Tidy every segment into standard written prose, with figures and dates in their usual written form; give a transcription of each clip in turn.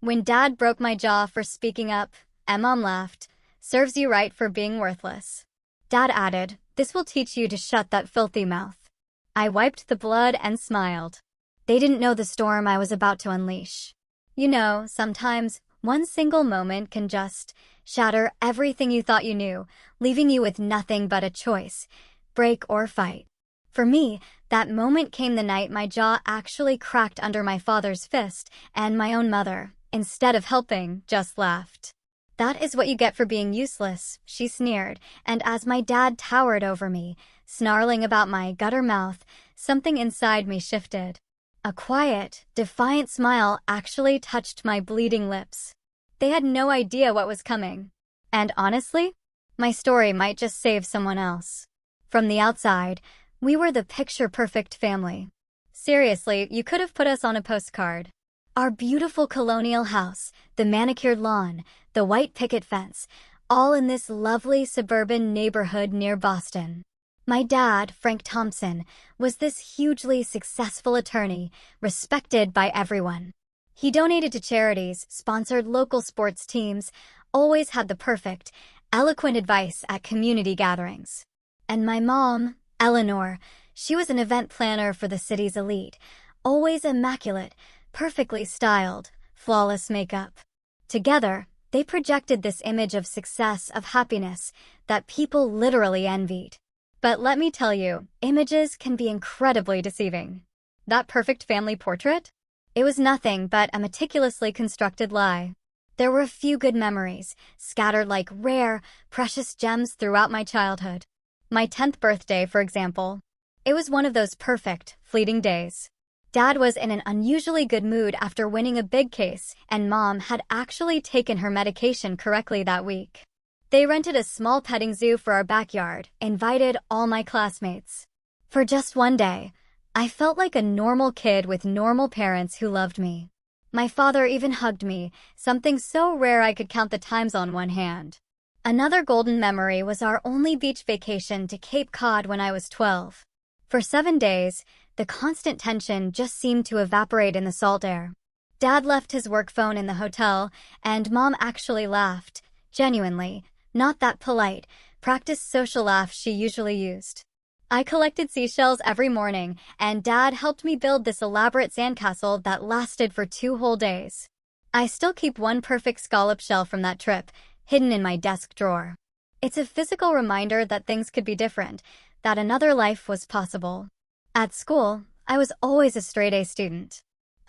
When Dad broke my jaw for speaking up, and Mom laughed, "Serves you right for being worthless." Dad added, "This will teach you to shut that filthy mouth." I wiped the blood and smiled. They didn't know the storm I was about to unleash. You know, sometimes one single moment can just shatter everything you thought you knew, leaving you with nothing but a choice: break or fight. For me, that moment came the night my jaw actually cracked under my father's fist, and my own mother, instead of helping, just laughed. "That is what you get for being useless," she sneered, and as my dad towered over me, snarling about my gutter mouth, something inside me shifted. A quiet, defiant smile actually touched my bleeding lips. They had no idea what was coming. And honestly, my story might just save someone else. From the outside, we were the picture-perfect family. Seriously, you could have put us on a postcard. Our beautiful colonial house, the manicured lawn, the white picket fence, all in this lovely suburban neighborhood near Boston. My dad, Frank Thompson, was this hugely successful attorney, respected by everyone. He donated to charities, sponsored local sports teams, always had the perfect, eloquent advice at community gatherings. And my mom, Eleanor, she was an event planner for the city's elite, always immaculate, perfectly styled, flawless makeup. Together, they projected this image of success, of happiness, that people literally envied. But let me tell you, images can be incredibly deceiving. That perfect family portrait? It was nothing but a meticulously constructed lie. There were a few good memories, scattered like rare, precious gems throughout my childhood. My 10th birthday, for example. It was one of those perfect, fleeting days. Dad was in an unusually good mood after winning a big case, and Mom had actually taken her medication correctly that week. They rented a small petting zoo for our backyard, invited all my classmates. For just one day, I felt like a normal kid with normal parents who loved me. My father even hugged me, something so rare I could count the times on one hand. Another golden memory was our only beach vacation to Cape Cod when I was 12. For 7 days, the constant tension just seemed to evaporate in the salt air. Dad left his work phone in the hotel, and Mom actually laughed, genuinely, not that polite, practiced social laugh she usually used. I collected seashells every morning, and Dad helped me build this elaborate sandcastle that lasted for 2 whole days. I still keep one perfect scallop shell from that trip, hidden in my desk drawer. It's a physical reminder that things could be different, that another life was possible. At school, I was always a straight-A student.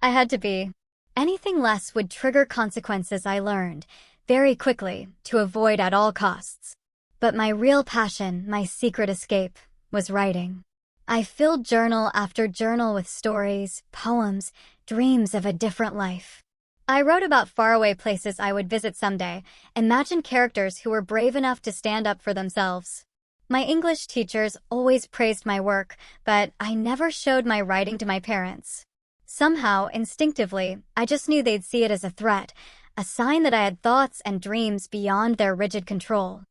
I had to be. Anything less would trigger consequences I learned, very quickly, to avoid at all costs. But my real passion, my secret escape, was writing. I filled journal after journal with stories, poems, dreams of a different life. I wrote about faraway places I would visit someday, imagined characters who were brave enough to stand up for themselves. My English teachers always praised my work, but I never showed my writing to my parents. Somehow, instinctively, I just knew they'd see it as a threat, a sign that I had thoughts and dreams beyond their rigid control.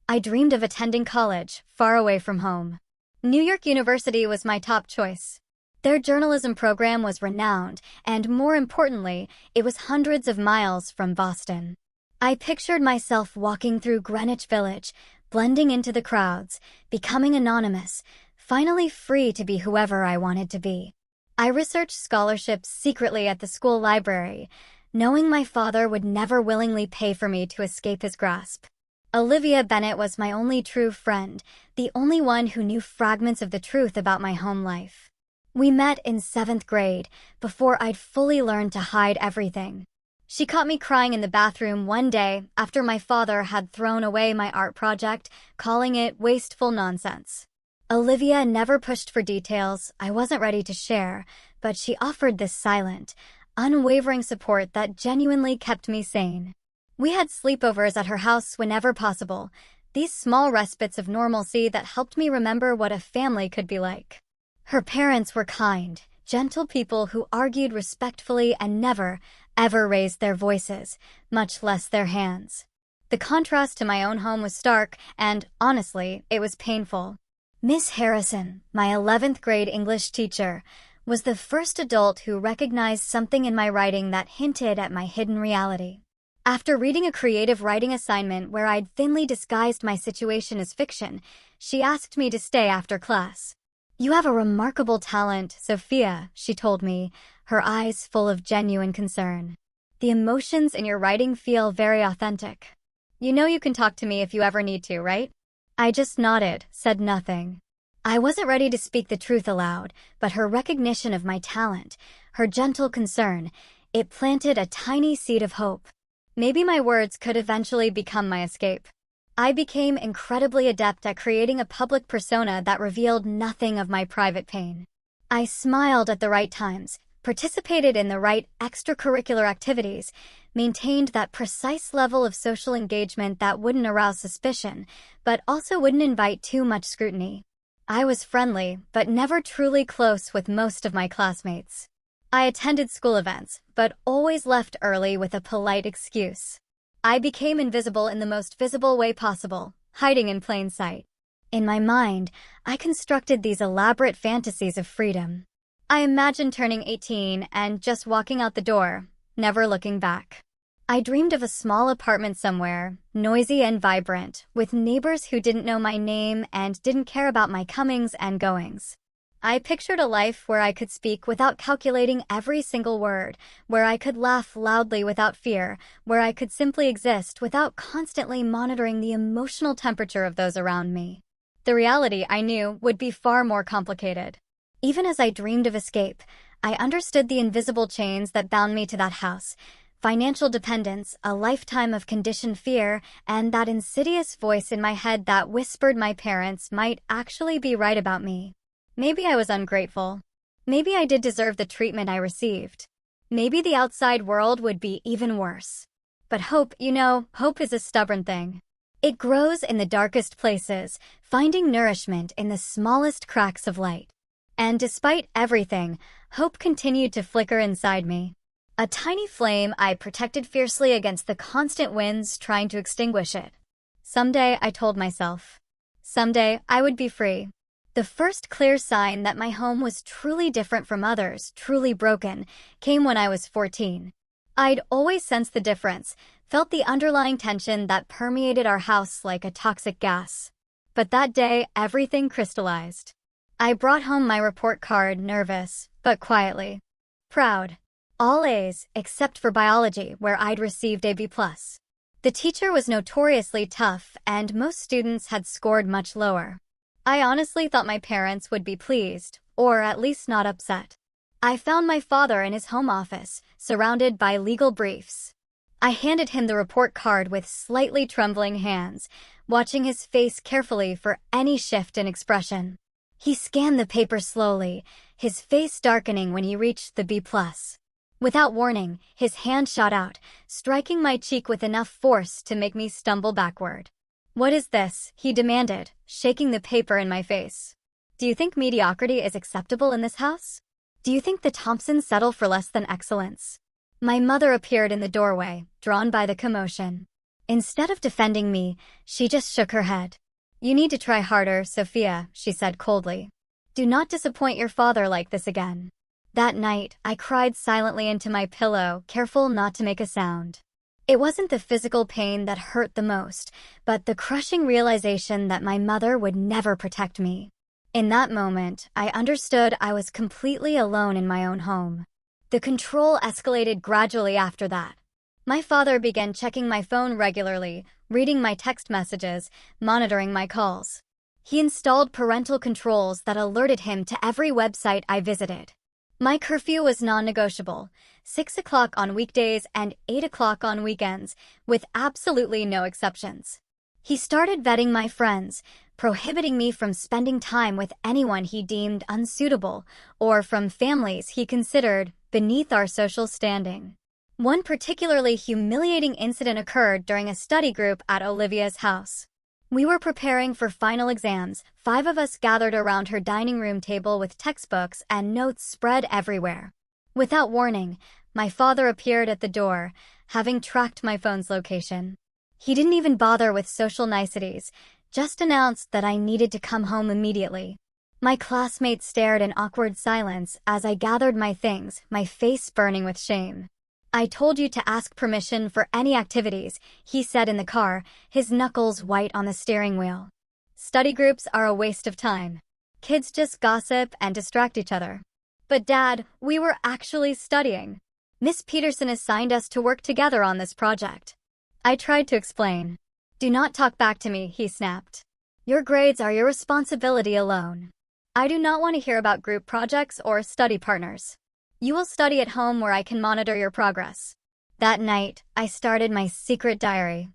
I dreamed of attending college, far away from home. New York University was my top choice. Their journalism program was renowned, and more importantly, it was hundreds of miles from Boston. I pictured myself walking through Greenwich Village, blending into the crowds, becoming anonymous, finally free to be whoever I wanted to be. I researched scholarships secretly at the school library, knowing my father would never willingly pay for me to escape his grasp. Olivia Bennett was my only true friend, the only one who knew fragments of the truth about my home life. We met in 7th grade, before I'd fully learned to hide everything. She caught me crying in the bathroom one day after my father had thrown away my art project, calling it wasteful nonsense. Olivia never pushed for details I wasn't ready to share, but she offered this silent, unwavering support that genuinely kept me sane. We had sleepovers at her house whenever possible, these small respites of normalcy that helped me remember what a family could be like. Her parents were kind, gentle people who argued respectfully and never, ever raised their voices, much less their hands. The contrast to my own home was stark, and, honestly, it was painful. Miss Harrison, my 11th grade English teacher, was the first adult who recognized something in my writing that hinted at my hidden reality. After reading a creative writing assignment where I'd thinly disguised my situation as fiction, she asked me to stay after class. "You have a remarkable talent, Sophia," she told me, her eyes full of genuine concern. "The emotions in your writing feel very authentic. You know you can talk to me if you ever need to, right?" I just nodded, said nothing. I wasn't ready to speak the truth aloud, but her recognition of my talent, her gentle concern, it planted a tiny seed of hope. Maybe my words could eventually become my escape. I became incredibly adept at creating a public persona that revealed nothing of my private pain. I smiled at the right times, participated in the right extracurricular activities, maintained that precise level of social engagement that wouldn't arouse suspicion, but also wouldn't invite too much scrutiny. I was friendly, but never truly close with most of my classmates. I attended school events, but always left early with a polite excuse. I became invisible in the most visible way possible, hiding in plain sight. In my mind, I constructed these elaborate fantasies of freedom. I imagined turning 18 and just walking out the door, never looking back. I dreamed of a small apartment somewhere, noisy and vibrant, with neighbors who didn't know my name and didn't care about my comings and goings. I pictured a life where I could speak without calculating every single word, where I could laugh loudly without fear, where I could simply exist without constantly monitoring the emotional temperature of those around me. The reality, I knew, would be far more complicated. Even as I dreamed of escape, I understood the invisible chains that bound me to that house: financial dependence, a lifetime of conditioned fear, and that insidious voice in my head that whispered my parents might actually be right about me. Maybe I was ungrateful. Maybe I did deserve the treatment I received. Maybe the outside world would be even worse. But hope, hope is a stubborn thing. It grows in the darkest places, finding nourishment in the smallest cracks of light. And despite everything, hope continued to flicker inside me. A tiny flame I protected fiercely against the constant winds trying to extinguish it. Someday, I told myself. Someday, I would be free. The first clear sign that my home was truly different from others, truly broken, came when I was 14. I'd always sensed the difference, felt the underlying tension that permeated our house like a toxic gas. But that day, everything crystallized. I brought home my report card, nervous, but quietly. Proud. All A's, except for biology, where I'd received a B+. The teacher was notoriously tough, and most students had scored much lower. I honestly thought my parents would be pleased, or at least not upset. I found my father in his home office, surrounded by legal briefs. I handed him the report card with slightly trembling hands, watching his face carefully for any shift in expression. He scanned the paper slowly, his face darkening when he reached the B+. Without warning, his hand shot out, striking my cheek with enough force to make me stumble backward. "What is this?" he demanded, shaking the paper in my face. "Do you think mediocrity is acceptable in this house? Do you think the Thompsons settle for less than excellence?" My mother appeared in the doorway, drawn by the commotion. Instead of defending me, she just shook her head. "You need to try harder, Sophia," she said coldly. "Do not disappoint your father like this again." That night, I cried silently into my pillow, careful not to make a sound. It wasn't the physical pain that hurt the most, but the crushing realization that my mother would never protect me. In that moment, I understood I was completely alone in my own home. The control escalated gradually after that. My father began checking my phone regularly, reading my text messages, monitoring my calls. He installed parental controls that alerted him to every website I visited. My curfew was non-negotiable, 6 o'clock on weekdays and 8 o'clock on weekends, with absolutely no exceptions. He started vetting my friends, prohibiting me from spending time with anyone he deemed unsuitable, or from families he considered beneath our social standing. One particularly humiliating incident occurred during a study group at Olivia's house. We were preparing for final exams, 5 of us gathered around her dining room table with textbooks and notes spread everywhere. Without warning, my father appeared at the door, having tracked my phone's location. He didn't even bother with social niceties, just announced that I needed to come home immediately. My classmates stared in awkward silence as I gathered my things, my face burning with shame. "I told you to ask permission for any activities," he said in the car, his knuckles white on the steering wheel. "Study groups are a waste of time. Kids just gossip and distract each other." "But Dad, we were actually studying. Miss Peterson assigned us to work together on this project." I tried to explain. "Do not talk back to me," he snapped. "Your grades are your responsibility alone. I do not want to hear about group projects or study partners. You will study at home where I can monitor your progress." That night, I started my secret diary.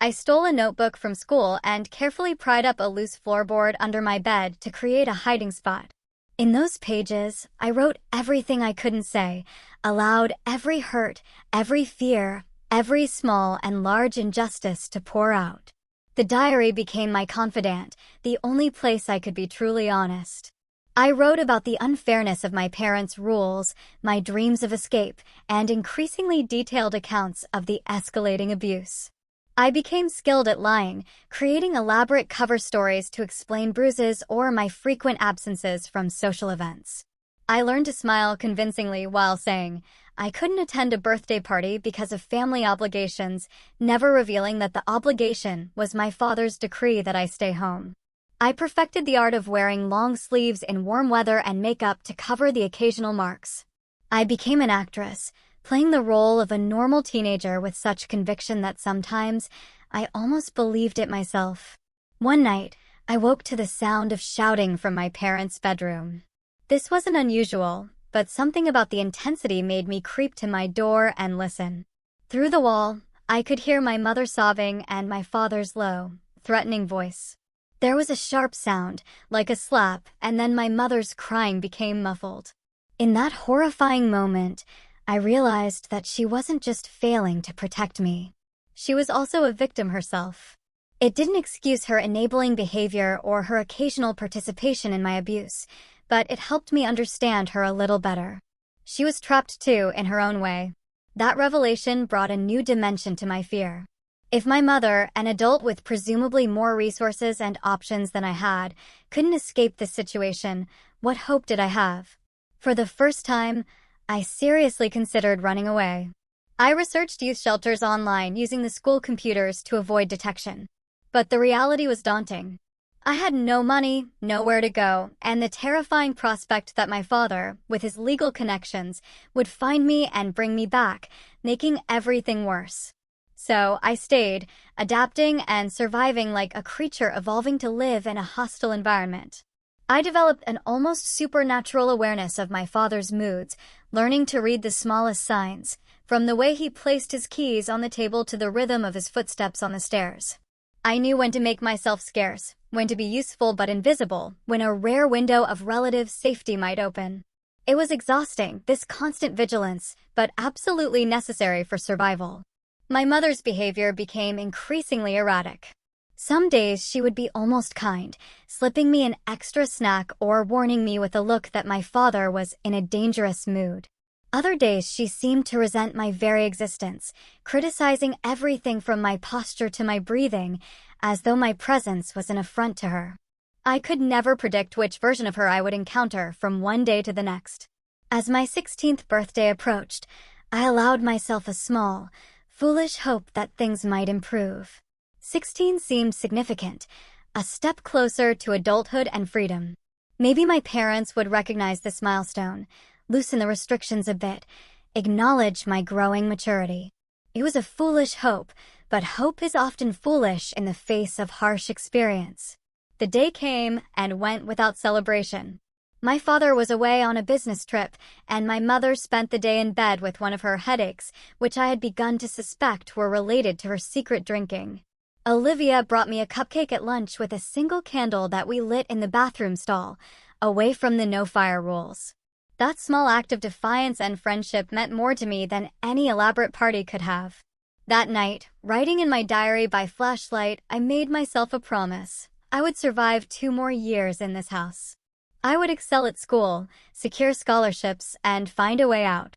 I stole a notebook from school and carefully pried up a loose floorboard under my bed to create a hiding spot. In those pages, I wrote everything I couldn't say, allowed every hurt, every fear, every small and large injustice to pour out. The diary became my confidant, the only place I could be truly honest. I wrote about the unfairness of my parents' rules, my dreams of escape, and increasingly detailed accounts of the escalating abuse. I became skilled at lying, creating elaborate cover stories to explain bruises or my frequent absences from social events. I learned to smile convincingly while saying I couldn't attend a birthday party because of family obligations, never revealing that the obligation was my father's decree that I stay home. I perfected the art of wearing long sleeves in warm weather and makeup to cover the occasional marks. I became an actress, playing the role of a normal teenager with such conviction that sometimes I almost believed it myself. One night, I woke to the sound of shouting from my parents' bedroom. This wasn't unusual, but something about the intensity made me creep to my door and listen. Through the wall, I could hear my mother sobbing and my father's low, threatening voice. There was a sharp sound, like a slap, and then my mother's crying became muffled. In that horrifying moment, I realized that she wasn't just failing to protect me. She was also a victim herself. It didn't excuse her enabling behavior or her occasional participation in my abuse, but it helped me understand her a little better. She was trapped too, in her own way. That revelation brought a new dimension to my fear. If my mother, an adult with presumably more resources and options than I had, couldn't escape this situation, what hope did I have? For the first time, I seriously considered running away. I researched youth shelters online using the school computers to avoid detection. But the reality was daunting. I had no money, nowhere to go, and the terrifying prospect that my father, with his legal connections, would find me and bring me back, making everything worse. So I stayed, adapting and surviving like a creature evolving to live in a hostile environment. I developed an almost supernatural awareness of my father's moods, learning to read the smallest signs, from the way he placed his keys on the table to the rhythm of his footsteps on the stairs. I knew when to make myself scarce, when to be useful but invisible, when a rare window of relative safety might open. It was exhausting, this constant vigilance, but absolutely necessary for survival. My mother's behavior became increasingly erratic. Some days she would be almost kind, slipping me an extra snack or warning me with a look that my father was in a dangerous mood. Other days she seemed to resent my very existence, criticizing everything from my posture to my breathing, as though my presence was an affront to her. I could never predict which version of her I would encounter from one day to the next. As my 16th birthday approached, I allowed myself a small, foolish hope that things might improve. 16 seemed significant, a step closer to adulthood and freedom. Maybe my parents would recognize this milestone, loosen the restrictions a bit, acknowledge my growing maturity. It was a foolish hope, but hope is often foolish in the face of harsh experience. The day came and went without celebration. My father was away on a business trip, and my mother spent the day in bed with one of her headaches, which I had begun to suspect were related to her secret drinking. Olivia brought me a cupcake at lunch with a single candle that we lit in the bathroom stall, away from the no-fire rules. That small act of defiance and friendship meant more to me than any elaborate party could have. That night, writing in my diary by flashlight, I made myself a promise. I would survive 2 more years in this house. I would excel at school, secure scholarships, and find a way out.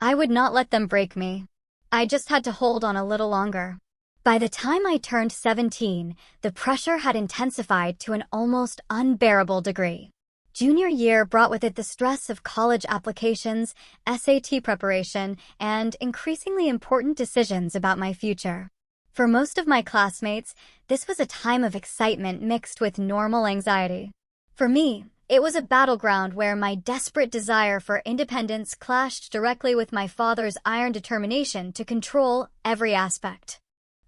I would not let them break me. I just had to hold on a little longer. By the time I turned 17, the pressure had intensified to an almost unbearable degree. Junior year brought with it the stress of college applications, SAT preparation, and increasingly important decisions about my future. For most of my classmates, this was a time of excitement mixed with normal anxiety. For me, it was a battleground where my desperate desire for independence clashed directly with my father's iron determination to control every aspect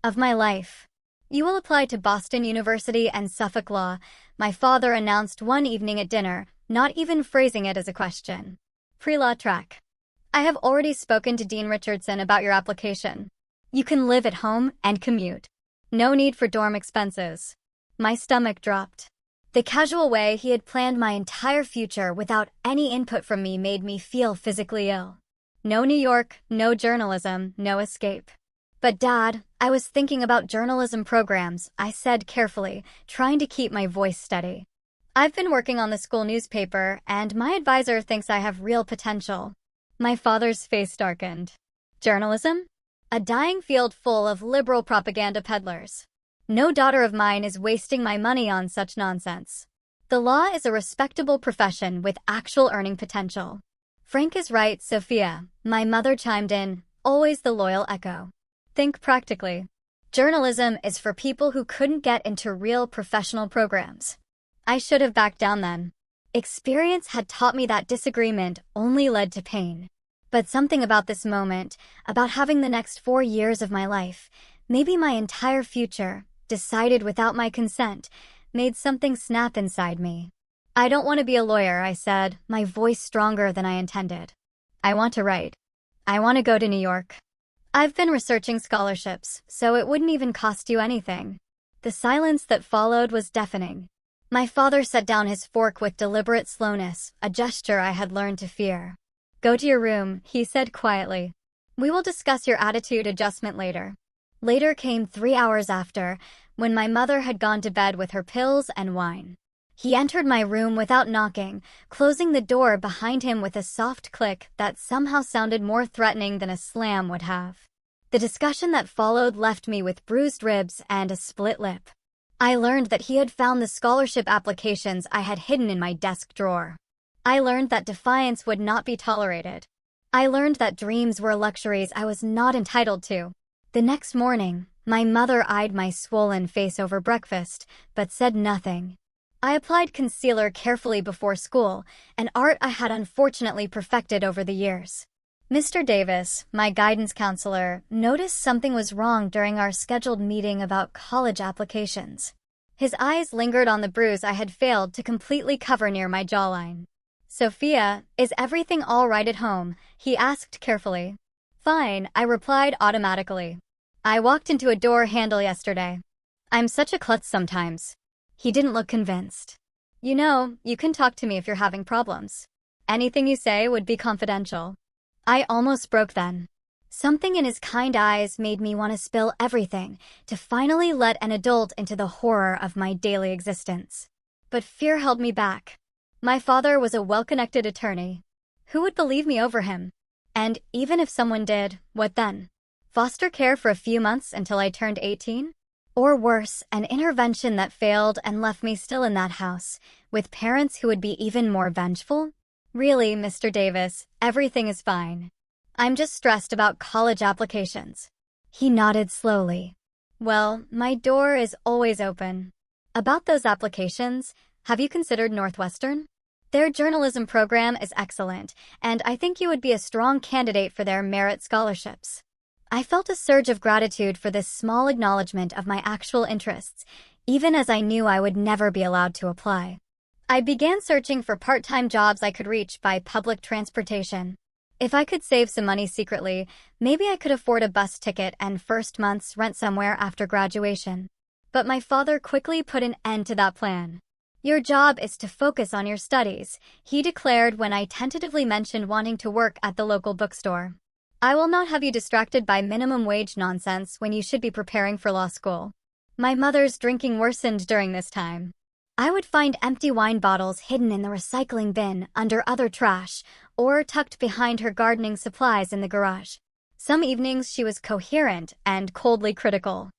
of my life. "You will apply to Boston University and Suffolk Law," my father announced one evening at dinner, not even phrasing it as a question. "Pre-law track. I have already spoken to Dean Richardson about your application. You can live at home and commute. No need for dorm expenses." My stomach dropped. The casual way he had planned my entire future without any input from me made me feel physically ill. No New York, no journalism, no escape. "But Dad, I was thinking about journalism programs," I said carefully, trying to keep my voice steady. "I've been working on the school newspaper, and my advisor thinks I have real potential." My father's face darkened. "Journalism? A dying field full of liberal propaganda peddlers. No daughter of mine is wasting my money on such nonsense. The law is a respectable profession with actual earning potential." "Frank is right, Sophia," my mother chimed in, always the loyal echo. "Think practically. Journalism is for people who couldn't get into real professional programs." I should have backed down then. Experience had taught me that disagreement only led to pain. But something about this moment, about having the next 4 years of my life, maybe my entire future, decided without my consent, made something snap inside me. "I don't want to be a lawyer," I said, my voice stronger than I intended. "I want to write. I want to go to New York. I've been researching scholarships, so it wouldn't even cost you anything." The silence that followed was deafening. My father set down his fork with deliberate slowness, a gesture I had learned to fear. "Go to your room," he said quietly. "We will discuss your attitude adjustment later." Later came 3 hours after, when my mother had gone to bed with her pills and wine. He entered my room without knocking, closing the door behind him with a soft click that somehow sounded more threatening than a slam would have. The discussion that followed left me with bruised ribs and a split lip. I learned that he had found the scholarship applications I had hidden in my desk drawer. I learned that defiance would not be tolerated. I learned that dreams were luxuries I was not entitled to. The next morning, my mother eyed my swollen face over breakfast, but said nothing. I applied concealer carefully before school, an art I had unfortunately perfected over the years. Mr. Davis, my guidance counselor, noticed something was wrong during our scheduled meeting about college applications. His eyes lingered on the bruise I had failed to completely cover near my jawline. "Sophia, is everything all right at home?" he asked carefully. "Fine," I replied automatically. "I walked into a door handle yesterday. I'm such a klutz sometimes." He didn't look convinced. "You know, you can talk to me if you're having problems. Anything you say would be confidential." I almost broke then. Something in his kind eyes made me want to spill everything, to finally let an adult into the horror of my daily existence. But fear held me back. My father was a well-connected attorney. Who would believe me over him? And even if someone did, what then? Foster care for a few months until I turned 18? Or worse, an intervention that failed and left me still in that house, with parents who would be even more vengeful? "Really, Mr. Davis, everything is fine. I'm just stressed about college applications." He nodded slowly. "Well, my door is always open. About those applications, have you considered Northwestern? Their journalism program is excellent, and I think you would be a strong candidate for their merit scholarships." I felt a surge of gratitude for this small acknowledgement of my actual interests, even as I knew I would never be allowed to apply. I began searching for part-time jobs I could reach by public transportation. If I could save some money secretly, maybe I could afford a bus ticket and first month's rent somewhere after graduation. But my father quickly put an end to that plan. "Your job is to focus on your studies," he declared when I tentatively mentioned wanting to work at the local bookstore. "I will not have you distracted by minimum wage nonsense when you should be preparing for law school." My mother's drinking worsened during this time. I would find empty wine bottles hidden in the recycling bin under other trash, or tucked behind her gardening supplies in the garage. Some evenings she was coherent and coldly critical.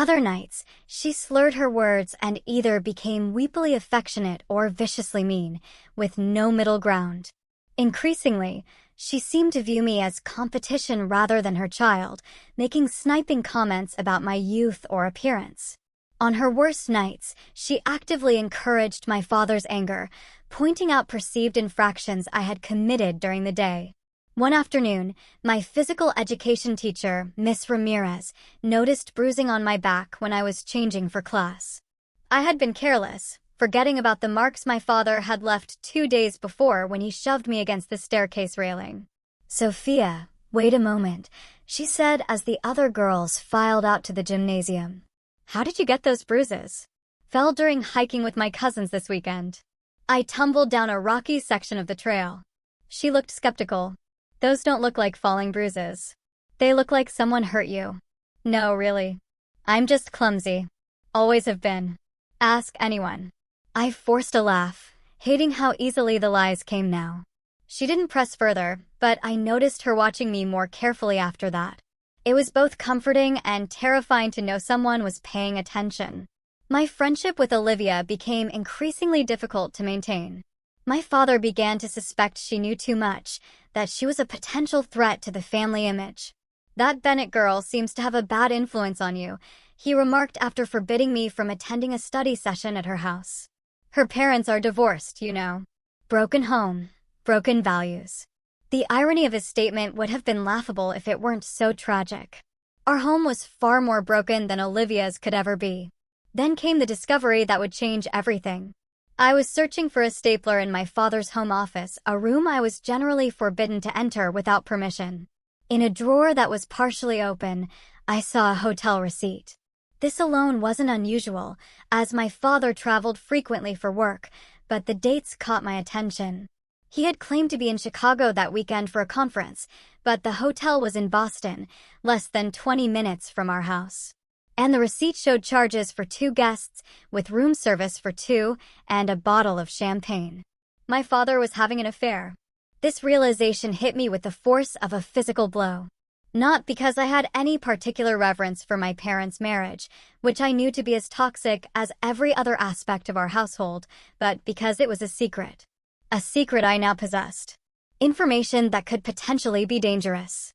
Other nights, she slurred her words and either became weepily affectionate or viciously mean, with no middle ground. Increasingly, she seemed to view me as competition rather than her child, making sniping comments about my youth or appearance. On her worst nights, she actively encouraged my father's anger, pointing out perceived infractions I had committed during the day. One afternoon, my physical education teacher, Miss Ramirez, noticed bruising on my back when I was changing for class. I had been careless, forgetting about the marks my father had left 2 days before when he shoved me against the staircase railing. "Sophia, wait a moment," she said as the other girls filed out to the gymnasium. "How did you get those bruises?" "Fell during hiking with my cousins this weekend. I tumbled down a rocky section of the trail." She looked skeptical. "Those don't look like falling bruises. They look like someone hurt you." "No, really. I'm just clumsy. Always have been. Ask anyone." I forced a laugh, hating how easily the lies came now. She didn't press further, but I noticed her watching me more carefully after that. It was both comforting and terrifying to know someone was paying attention. My friendship with Olivia became increasingly difficult to maintain. My father began to suspect she knew too much, that she was a potential threat to the family image. "That Bennett girl seems to have a bad influence on you," he remarked after forbidding me from attending a study session at her house. "Her parents are divorced, you know. Broken home, broken values." The irony of his statement would have been laughable if it weren't so tragic. Our home was far more broken than Olivia's could ever be. Then came the discovery that would change everything. I was searching for a stapler in my father's home office, a room I was generally forbidden to enter without permission. In a drawer that was partially open, I saw a hotel receipt. This alone wasn't unusual, as my father traveled frequently for work, but the dates caught my attention. He had claimed to be in Chicago that weekend for a conference, but the hotel was in Boston, less than 20 minutes from our house. And the receipt showed charges for 2 guests, with room service for 2, and a bottle of champagne. My father was having an affair. This realization hit me with the force of a physical blow. Not because I had any particular reverence for my parents' marriage, which I knew to be as toxic as every other aspect of our household, but because it was a secret. A secret I now possessed. Information that could potentially be dangerous.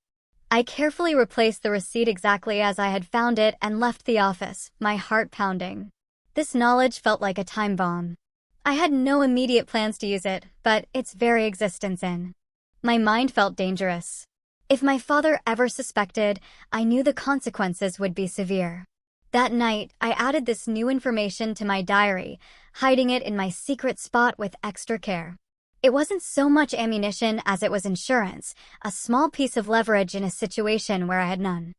I carefully replaced the receipt exactly as I had found it and left the office, my heart pounding. This knowledge felt like a time bomb. I had no immediate plans to use it, but its very existence in my mind felt dangerous. If my father ever suspected, I knew the consequences would be severe. That night, I added this new information to my diary, hiding it in my secret spot with extra care. It wasn't so much ammunition as it was insurance, a small piece of leverage in a situation where I had none.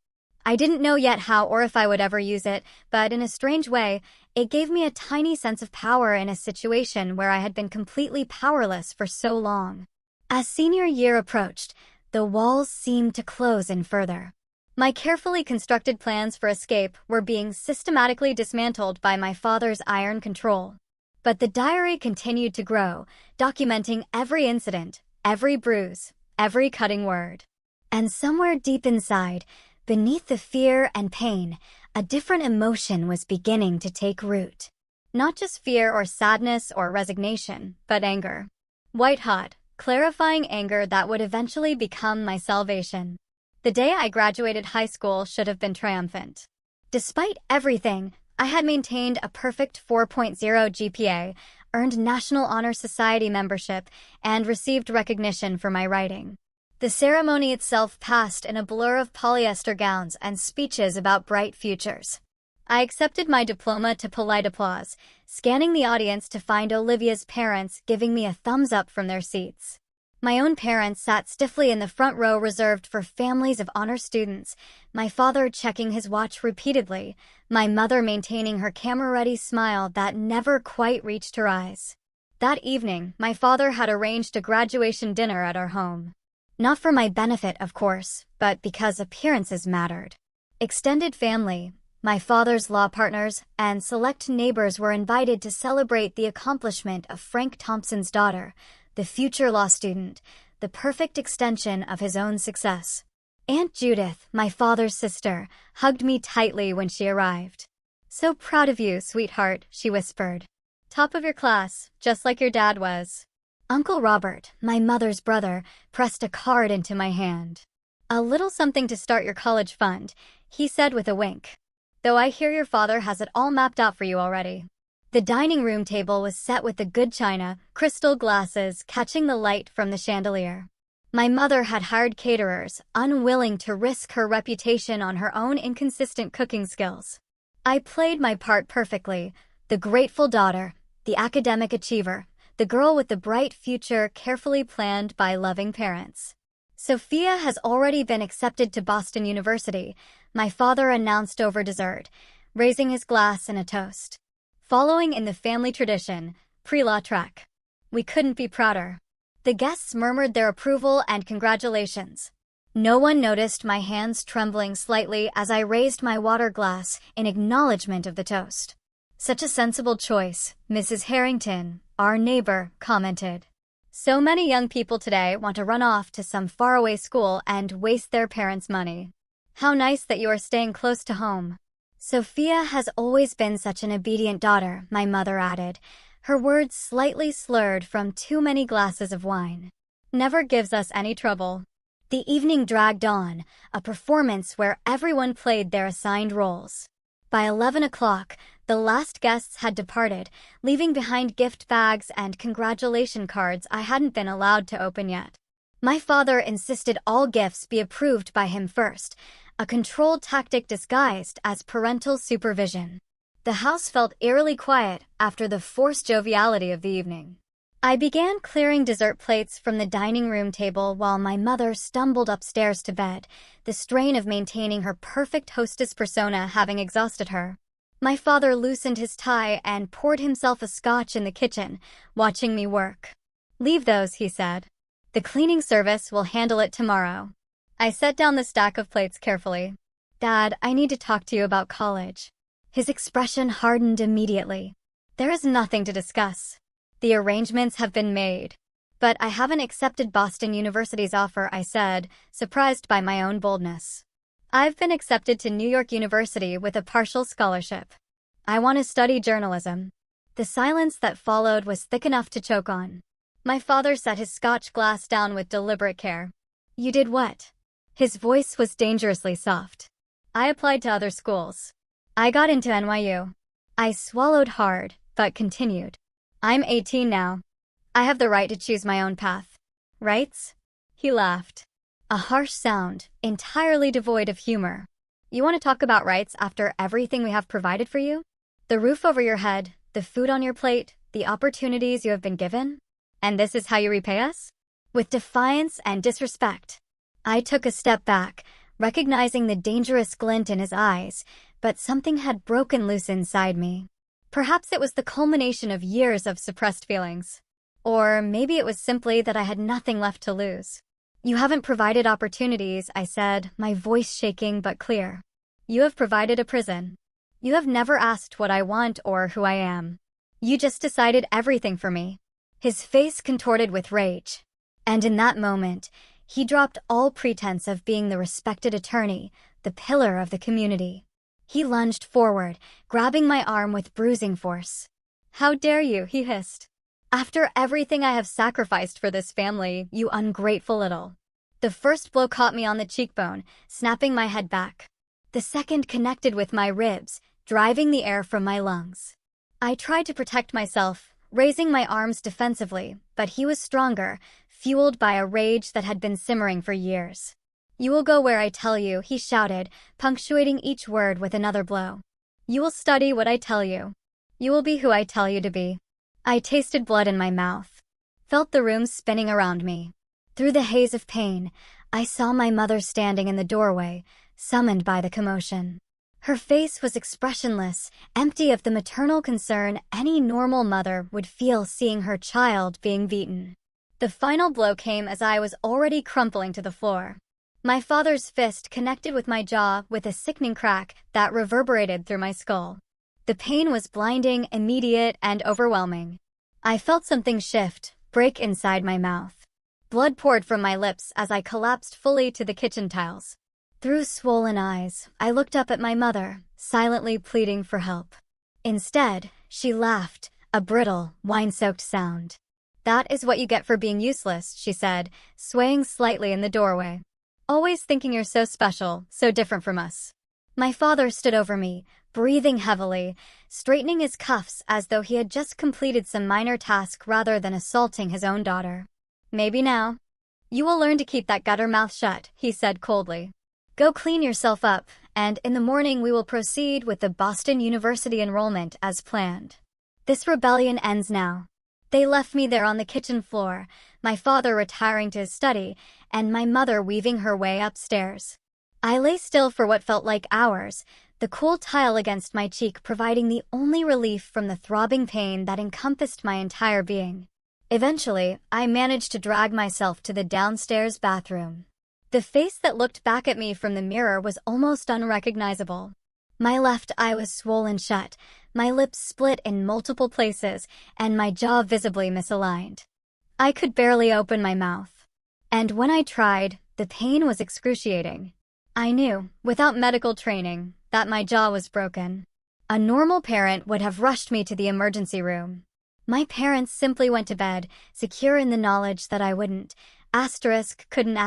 I didn't know yet how or if I would ever use it, but in a strange way, it gave me a tiny sense of power in a situation where I had been completely powerless for so long. As senior year approached, the walls seemed to close in further. My carefully constructed plans for escape were being systematically dismantled by my father's iron control. But the diary continued to grow, documenting every incident, every bruise, every cutting word. And somewhere deep inside, beneath the fear and pain, a different emotion was beginning to take root. Not just fear or sadness or resignation, but anger. White-hot, clarifying anger that would eventually become my salvation. The day I graduated high school should have been triumphant. Despite everything, I had maintained a perfect 4.0 GPA, earned National Honor Society membership, and received recognition for my writing. The ceremony itself passed in a blur of polyester gowns and speeches about bright futures. I accepted my diploma to polite applause, scanning the audience to find Olivia's parents giving me a thumbs up from their seats. My own parents sat stiffly in the front row reserved for families of honor students, my father checking his watch repeatedly, my mother maintaining her camera-ready smile that never quite reached her eyes. That evening, my father had arranged a graduation dinner at our home. Not for my benefit, of course, but because appearances mattered. Extended family, my father's law partners, and select neighbors were invited to celebrate the accomplishment of Frank Thompson's daughter, the future law student, the perfect extension of his own success. Aunt Judith, my father's sister, hugged me tightly when she arrived. "So proud of you, sweetheart," she whispered. "Top of your class, just like your dad was." Uncle Robert, my mother's brother, pressed a card into my hand. "A little something to start your college fund," he said with a wink. "Though I hear your father has it all mapped out for you already." The dining room table was set with the good china, crystal glasses catching the light from the chandelier. My mother had hired caterers, unwilling to risk her reputation on her own inconsistent cooking skills. I played my part perfectly, the grateful daughter, the academic achiever, the girl with the bright future carefully planned by loving parents. "Sophia has already been accepted to Boston University," my father announced over dessert, raising his glass in a toast. Following in the family tradition, pre-law track. We couldn't be prouder. The guests murmured their approval and congratulations. No one noticed my hands trembling slightly as I raised my water glass in acknowledgement of the toast. "Such a sensible choice," Mrs. Harrington, our neighbor, commented. "So many young people today want to run off to some faraway school and waste their parents' money. How nice that you are staying close to home." "Sophia has always been such an obedient daughter," my mother added, her words slightly slurred from too many glasses of wine. "Never gives us any trouble." The evening dragged on, a performance where everyone played their assigned roles. By 11 o'clock, the last guests had departed, leaving behind gift bags and congratulation cards I hadn't been allowed to open yet. My father insisted all gifts be approved by him first, a controlled tactic disguised as parental supervision. The house felt eerily quiet after the forced joviality of the evening. I began clearing dessert plates from the dining room table while my mother stumbled upstairs to bed, the strain of maintaining her perfect hostess persona having exhausted her. My father loosened his tie and poured himself a scotch in the kitchen, watching me work. "Leave those," he said. "The cleaning service will handle it tomorrow." I set down the stack of plates carefully. "Dad, I need to talk to you about college." His expression hardened immediately. "There is nothing to discuss. The arrangements have been made." "But I haven't accepted Boston University's offer," I said, surprised by my own boldness. "I've been accepted to New York University with a partial scholarship. I want to study journalism." The silence that followed was thick enough to choke on. My father set his scotch glass down with deliberate care. "You did what?" His voice was dangerously soft. "I applied to other schools. I got into NYU." I swallowed hard, but continued. "I'm 18 now. I have the right to choose my own path." "Rights?" He laughed. A harsh sound, entirely devoid of humor. "You want to talk about rights after everything we have provided for you? The roof over your head, the food on your plate, the opportunities you have been given? And this is how you repay us?" With defiance and disrespect. I took a step back, recognizing the dangerous glint in his eyes, but something had broken loose inside me. Perhaps it was the culmination of years of suppressed feelings. Or maybe it was simply that I had nothing left to lose. "You haven't provided opportunities," I said, my voice shaking but clear. "You have provided a prison. You have never asked what I want or who I am. You just decided everything for me." His face contorted with rage. And in that moment, he dropped all pretense of being the respected attorney, the pillar of the community. He lunged forward, grabbing my arm with bruising force. "How dare you?" he hissed. "After everything I have sacrificed for this family, you ungrateful little." The first blow caught me on the cheekbone, snapping my head back. The second connected with my ribs, driving the air from my lungs. I tried to protect myself, raising my arms defensively, but he was stronger, fueled by a rage that had been simmering for years. "You will go where I tell you," he shouted, punctuating each word with another blow. "You will study what I tell you. You will be who I tell you to be." I tasted blood in my mouth, felt the room spinning around me. Through the haze of pain, I saw my mother standing in the doorway, summoned by the commotion. Her face was expressionless, empty of the maternal concern any normal mother would feel seeing her child being beaten. The final blow came as I was already crumpling to the floor. My father's fist connected with my jaw with a sickening crack that reverberated through my skull. The pain was blinding, immediate, and overwhelming. I felt something shift, break inside my mouth. Blood poured from my lips as I collapsed fully to the kitchen tiles. Through swollen eyes, I looked up at my mother, silently pleading for help. Instead, she laughed, a brittle, wine-soaked sound. "That is what you get for being useless," she said, swaying slightly in the doorway. "Always thinking you're so special, so different from us." My father stood over me, breathing heavily, straightening his cuffs as though he had just completed some minor task rather than assaulting his own daughter. "Maybe now. You will learn to keep that gutter mouth shut," he said coldly. "Go clean yourself up, and in the morning we will proceed with the Boston University enrollment as planned. This rebellion ends now." They left me there on the kitchen floor, my father retiring to his study, and my mother weaving her way upstairs. I lay still for what felt like hours, the cool tile against my cheek providing the only relief from the throbbing pain that encompassed my entire being. Eventually, I managed to drag myself to the downstairs bathroom. The face that looked back at me from the mirror was almost unrecognizable. My left eye was swollen shut, my lips split in multiple places, and my jaw visibly misaligned. I could barely open my mouth. And when I tried, the pain was excruciating. I knew, without medical training, that my jaw was broken. A normal parent would have rushed me to the emergency room. My parents simply went to bed, secure in the knowledge that I wouldn't, couldn't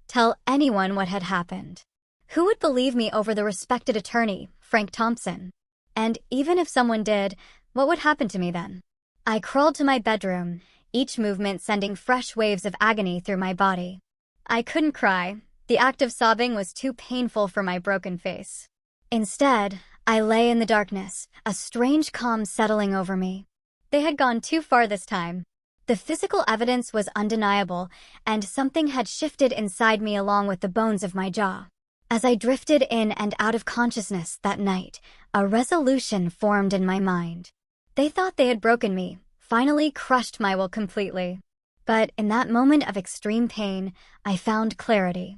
tell anyone what had happened. Who would believe me over the respected attorney, Frank Thompson? And even if someone did, what would happen to me then? I crawled to my bedroom, each movement sending fresh waves of agony through my body. I couldn't cry. The act of sobbing was too painful for my broken face. Instead, I lay in the darkness, a strange calm settling over me. They had gone too far this time. The physical evidence was undeniable, and something had shifted inside me along with the bones of my jaw. As I drifted in and out of consciousness that night, a resolution formed in my mind. They thought they had broken me, finally crushed my will completely. But in that moment of extreme pain, I found clarity.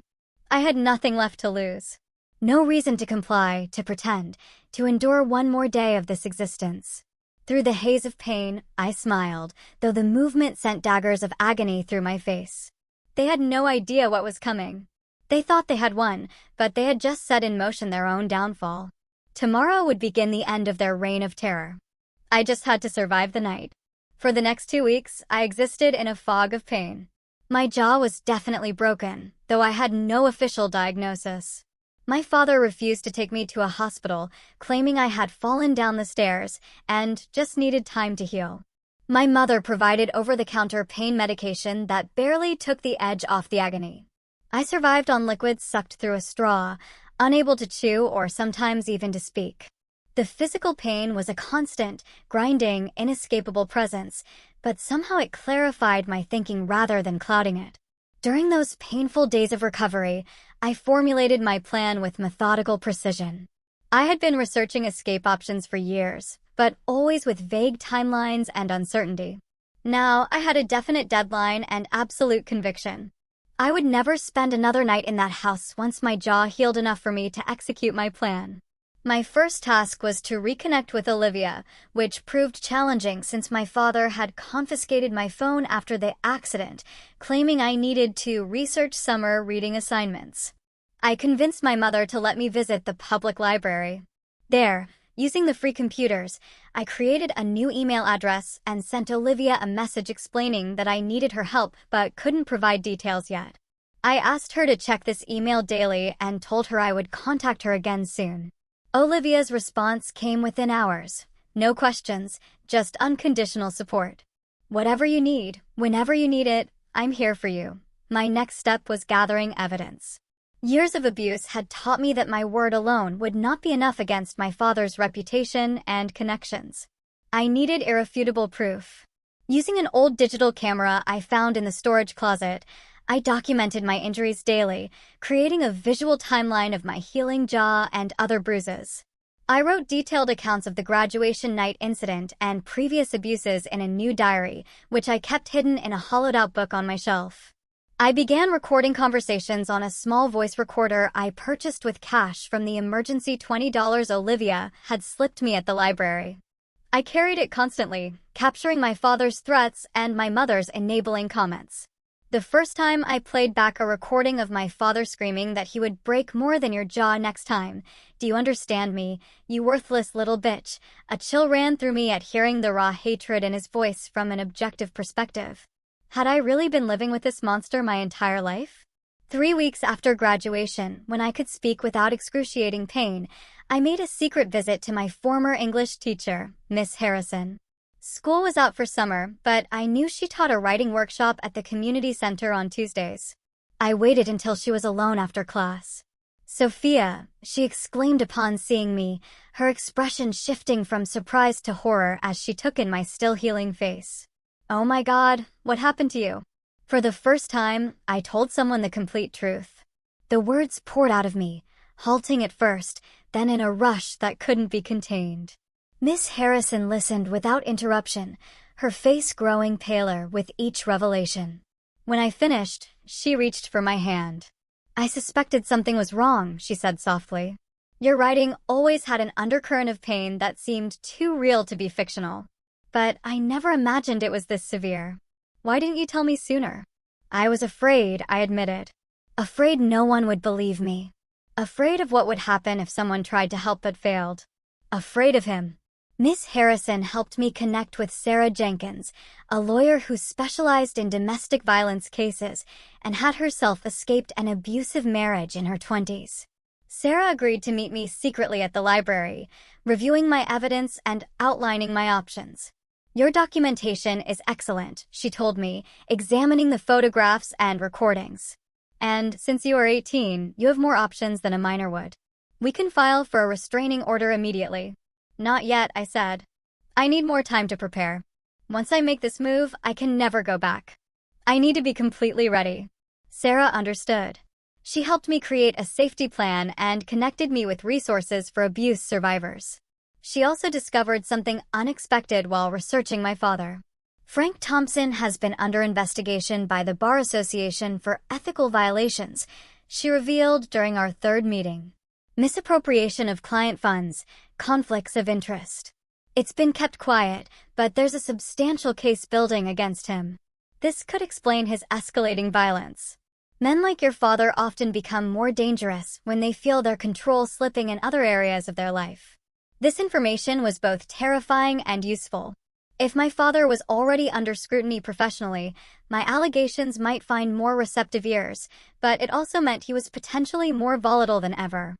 I had nothing left to lose. No reason to comply, to pretend, to endure one more day of this existence. Through the haze of pain, I smiled, though the movement sent daggers of agony through my face. They had no idea what was coming. They thought they had won, but they had just set in motion their own downfall. Tomorrow would begin the end of their reign of terror. I just had to survive the night. For the next 2 weeks, I existed in a fog of pain. My jaw was definitely broken, though I had no official diagnosis. My father refused to take me to a hospital, claiming I had fallen down the stairs and just needed time to heal. My mother provided over-the-counter pain medication that barely took the edge off the agony. I survived on liquids sucked through a straw, unable to chew or sometimes even to speak. The physical pain was a constant, grinding, inescapable presence, but somehow it clarified my thinking rather than clouding it. During those painful days of recovery, I formulated my plan with methodical precision. I had been researching escape options for years, but always with vague timelines and uncertainty. Now I had a definite deadline and absolute conviction. I would never spend another night in that house once my jaw healed enough for me to execute my plan. My first task was to reconnect with Olivia, which proved challenging since my father had confiscated my phone after the accident, claiming I needed to research summer reading assignments. I convinced my mother to let me visit the public library. There, using the free computers, I created a new email address and sent Olivia a message explaining that I needed her help but couldn't provide details yet. I asked her to check this email daily and told her I would contact her again soon. Olivia's response came within hours. No questions, just unconditional support. "Whatever you need, whenever you need it, I'm here for you." My next step was gathering evidence. Years of abuse had taught me that my word alone would not be enough against my father's reputation and connections. I needed irrefutable proof. Using an old digital camera I found in the storage closet, I documented my injuries daily, creating a visual timeline of my healing jaw and other bruises. I wrote detailed accounts of the graduation night incident and previous abuses in a new diary, which I kept hidden in a hollowed-out book on my shelf. I began recording conversations on a small voice recorder I purchased with cash from the emergency $20 Olivia had slipped me at the library. I carried it constantly, capturing my father's threats and my mother's enabling comments. The first time I played back a recording of my father screaming that he would break more than your jaw next time. Do you understand me, you worthless little bitch? A chill ran through me at hearing the raw hatred in his voice from an objective perspective. Had I really been living with this monster my entire life? 3 weeks after graduation, when I could speak without excruciating pain, I made a secret visit to my former English teacher, Miss Harrison. School was out for summer, but I knew she taught a writing workshop at the community center on Tuesdays. I waited until she was alone after class. "Sophia," she exclaimed upon seeing me, her expression shifting from surprise to horror as she took in my still healing face. "Oh my God, what happened to you?" For the first time, I told someone the complete truth. The words poured out of me, halting at first, then in a rush that couldn't be contained. Miss Harrison listened without interruption, her face growing paler with each revelation. When I finished, she reached for my hand. "I suspected something was wrong," she said softly. "Your writing always had an undercurrent of pain that seemed too real to be fictional. But I never imagined it was this severe. Why didn't you tell me sooner?" "I was afraid," I admitted. Afraid no one would believe me. Afraid of what would happen if someone tried to help but failed. Afraid of him. Miss Harrison helped me connect with Sarah Jenkins, a lawyer who specialized in domestic violence cases and had herself escaped an abusive marriage in her 20s. Sarah agreed to meet me secretly at the library, reviewing my evidence and outlining my options. "Your documentation is excellent," she told me, examining the photographs and recordings. "And since you are 18, you have more options than a minor would. We can file for a restraining order immediately." "Not yet," I said. "I need more time to prepare. Once I make this move, I can never go back. I need to be completely ready." Sarah understood. She helped me create a safety plan and connected me with resources for abuse survivors. She also discovered something unexpected while researching my father. Frank Thompson has been under investigation by the Bar Association for ethical violations, she revealed during our third meeting. Misappropriation of client funds, conflicts of interest. It's been kept quiet, but there's a substantial case building against him. This could explain his escalating violence. Men like your father often become more dangerous when they feel their control slipping in other areas of their life. This information was both terrifying and useful. If my father was already under scrutiny professionally, my allegations might find more receptive ears, but it also meant he was potentially more volatile than ever.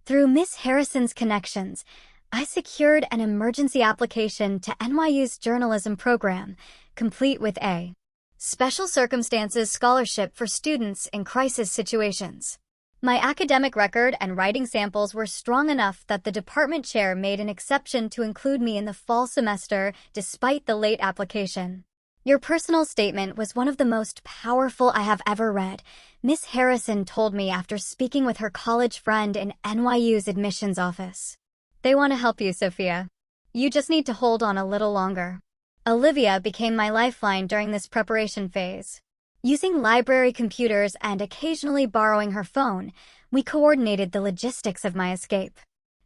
Through Miss Harrison's connections, I secured an emergency application to NYU's journalism program, complete with a Special Circumstances Scholarship for students in crisis situations. My academic record and writing samples were strong enough that the department chair made an exception to include me in the fall semester despite the late application. "Your personal statement was one of the most powerful I have ever read," Miss Harrison told me after speaking with her college friend in NYU's admissions office. "They want to help you, Sophia. You just need to hold on a little longer." Olivia became my lifeline during this preparation phase. Using library computers and occasionally borrowing her phone, we coordinated the logistics of my escape.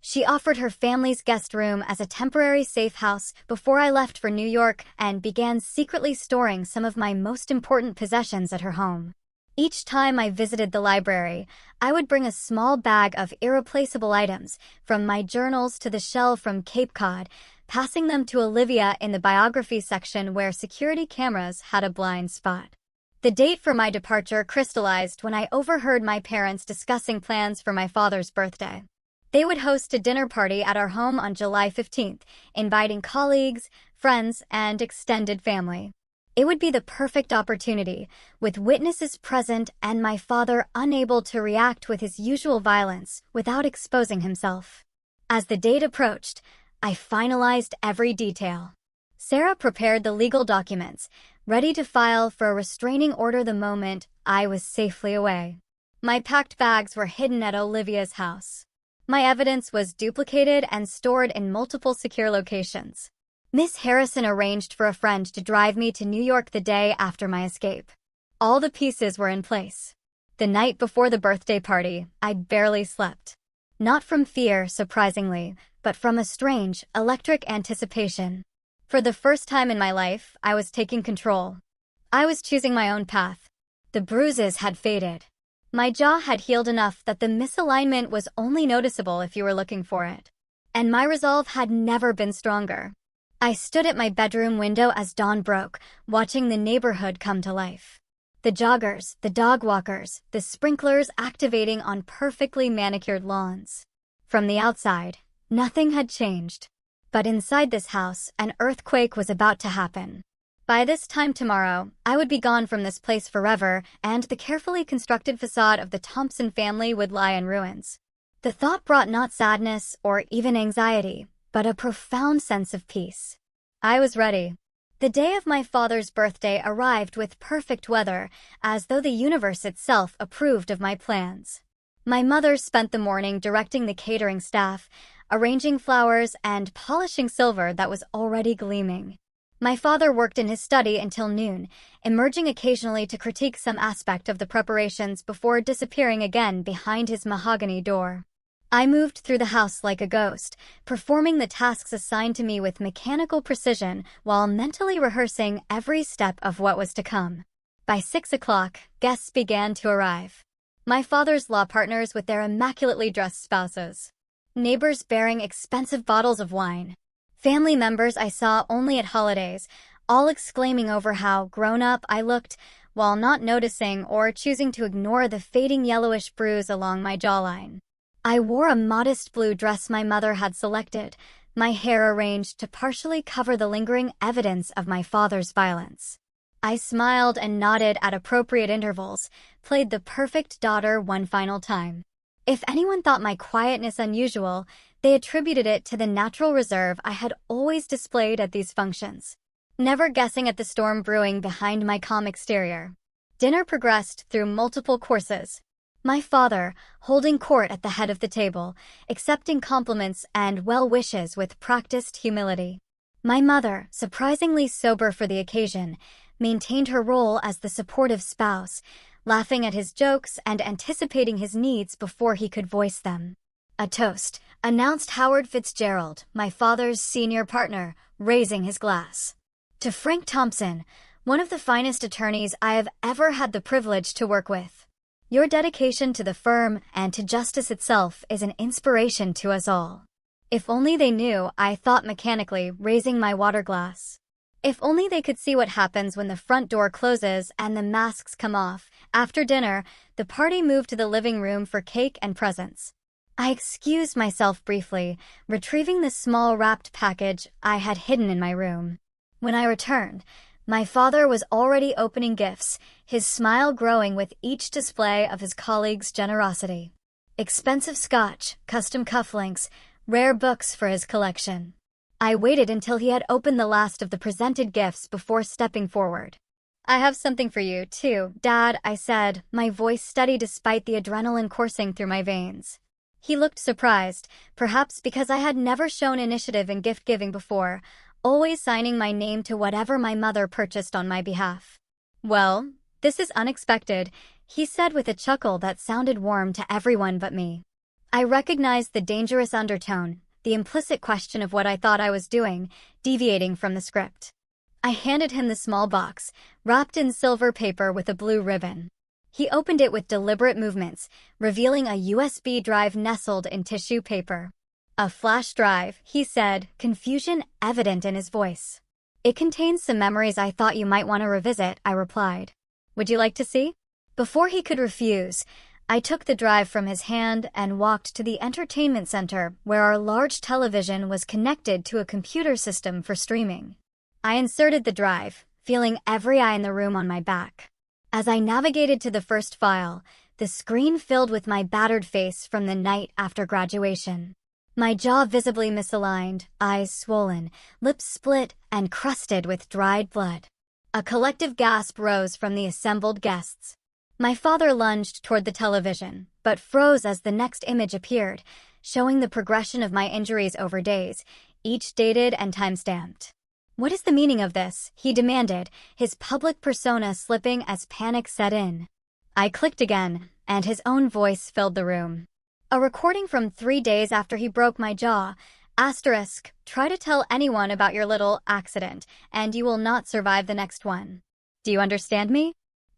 She offered her family's guest room as a temporary safe house before I left for New York and began secretly storing some of my most important possessions at her home. Each time I visited the library, I would bring a small bag of irreplaceable items, from my journals to the shell from Cape Cod, passing them to Olivia in the biography section where security cameras had a blind spot. The date for my departure crystallized when I overheard my parents discussing plans for my father's birthday. They would host a dinner party at our home on July 15th, inviting colleagues, friends, and extended family. It would be the perfect opportunity, with witnesses present and my father unable to react with his usual violence without exposing himself. As the date approached, I finalized every detail. Sarah prepared the legal documents, ready to file for a restraining order the moment I was safely away. My packed bags were hidden at Olivia's house. My evidence was duplicated and stored in multiple secure locations. Miss Harrison arranged for a friend to drive me to New York the day after my escape. All the pieces were in place. The night before the birthday party, I barely slept. Not from fear, surprisingly, but from a strange, electric anticipation. For the first time in my life, I was taking control. I was choosing my own path. The bruises had faded. My jaw had healed enough that the misalignment was only noticeable if you were looking for it. And my resolve had never been stronger. I stood at my bedroom window as dawn broke, watching the neighborhood come to life. The joggers, the dog walkers, the sprinklers activating on perfectly manicured lawns. From the outside, nothing had changed. But inside this house, an earthquake was about to happen. By this time tomorrow, I would be gone from this place forever, and the carefully constructed facade of the Thompson family would lie in ruins. The thought brought not sadness or even anxiety, but a profound sense of peace. I was ready. The day of my father's birthday arrived with perfect weather, as though the universe itself approved of my plans. My mother spent the morning directing the catering staff, arranging flowers, and polishing silver that was already gleaming. My father worked in his study until noon, emerging occasionally to critique some aspect of the preparations before disappearing again behind his mahogany door. I moved through the house like a ghost, performing the tasks assigned to me with mechanical precision while mentally rehearsing every step of what was to come. By 6 o'clock, guests began to arrive. My father's law partners with their immaculately dressed spouses. Neighbors bearing expensive bottles of wine. Family members I saw only at holidays, all exclaiming over how grown-up I looked, while not noticing or choosing to ignore the fading yellowish bruise along my jawline. I wore a modest blue dress my mother had selected, my hair arranged to partially cover the lingering evidence of my father's violence. I smiled and nodded at appropriate intervals, played the perfect daughter one final time. If anyone thought my quietness unusual, they attributed it to the natural reserve I had always displayed at these functions, never guessing at the storm brewing behind my calm exterior. Dinner progressed through multiple courses. My father, holding court at the head of the table, accepting compliments and well wishes with practiced humility. My mother, surprisingly sober for the occasion, maintained her role as the supportive spouse, laughing at his jokes and anticipating his needs before he could voice them. A toast, announced Howard Fitzgerald, my father's senior partner, raising his glass. To Frank Thompson, one of the finest attorneys I have ever had the privilege to work with. Your dedication to the firm and to justice itself is an inspiration to us all. If only they knew, I thought mechanically, raising my water glass. If only they could see what happens when the front door closes and the masks come off. After dinner, the party moved to the living room for cake and presents. I excused myself briefly, retrieving the small wrapped package I had hidden in my room. When I returned, my father was already opening gifts, his smile growing with each display of his colleagues' generosity. Expensive scotch, custom cufflinks, rare books for his collection. I waited until he had opened the last of the presented gifts before stepping forward. "I have something for you, too, Dad," I said, my voice steady despite the adrenaline coursing through my veins. He looked surprised, perhaps because I had never shown initiative in gift-giving before, always signing my name to whatever my mother purchased on my behalf. "Well, this is unexpected," he said with a chuckle that sounded warm to everyone but me. I recognized the dangerous undertone, the implicit question of what I thought I was doing, deviating from the script. I handed him the small box, wrapped in silver paper with a blue ribbon. He opened it with deliberate movements, revealing a USB drive nestled in tissue paper. "A flash drive," he said, confusion evident in his voice. "It contains some memories I thought you might want to revisit," I replied. "Would you like to see?" Before he could refuse, I took the drive from his hand and walked to the entertainment center where our large television was connected to a computer system for streaming. I inserted the drive, feeling every eye in the room on my back. As I navigated to the first file, the screen filled with my battered face from the night after graduation. My jaw visibly misaligned, eyes swollen, lips split and crusted with dried blood. A collective gasp rose from the assembled guests. My father lunged toward the television, but froze as the next image appeared, showing the progression of my injuries over days, each dated and time-stamped. "What is the meaning of this?" he demanded, his public persona slipping as panic set in. I clicked again, and his own voice filled the room. "A recording from 3 days after he broke my jaw. Asterisk, try to tell anyone about your little accident, and you will not survive the next one. Do you understand me?"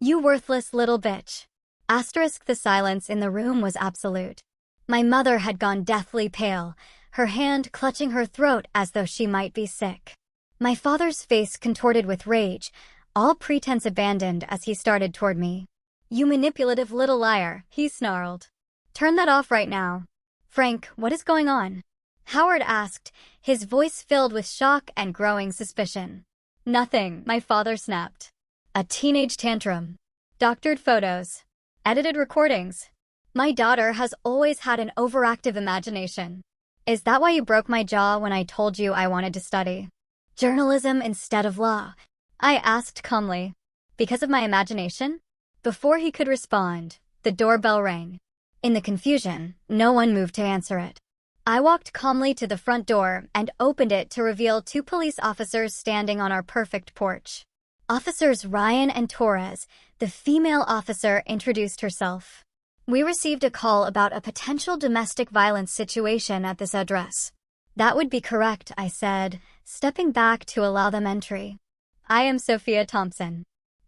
You worthless little bitch. Asterisk the silence in the room was absolute. My mother had gone deathly pale, her hand clutching her throat as though she might be sick. My father's face contorted with rage, all pretense abandoned as he started toward me. You manipulative little liar, he snarled. Turn that off right now. Frank, what is going on? Howard asked, his voice filled with shock and growing suspicion. Nothing, my father snapped. A teenage tantrum. Doctored photos. Edited recordings. My daughter has always had an overactive imagination. Is that why you broke my jaw when I told you I wanted to study journalism instead of law? I asked calmly. Because of my imagination? Before he could respond, the doorbell rang. In the confusion, no one moved to answer it. I walked calmly to the front door and opened it to reveal two police officers standing on our perfect porch. Officers Ryan and Torres. The female officer introduced herself. We received a call about a potential domestic violence situation at this address. That would be correct, I said, stepping back to allow them entry. I am Sophia Thompson.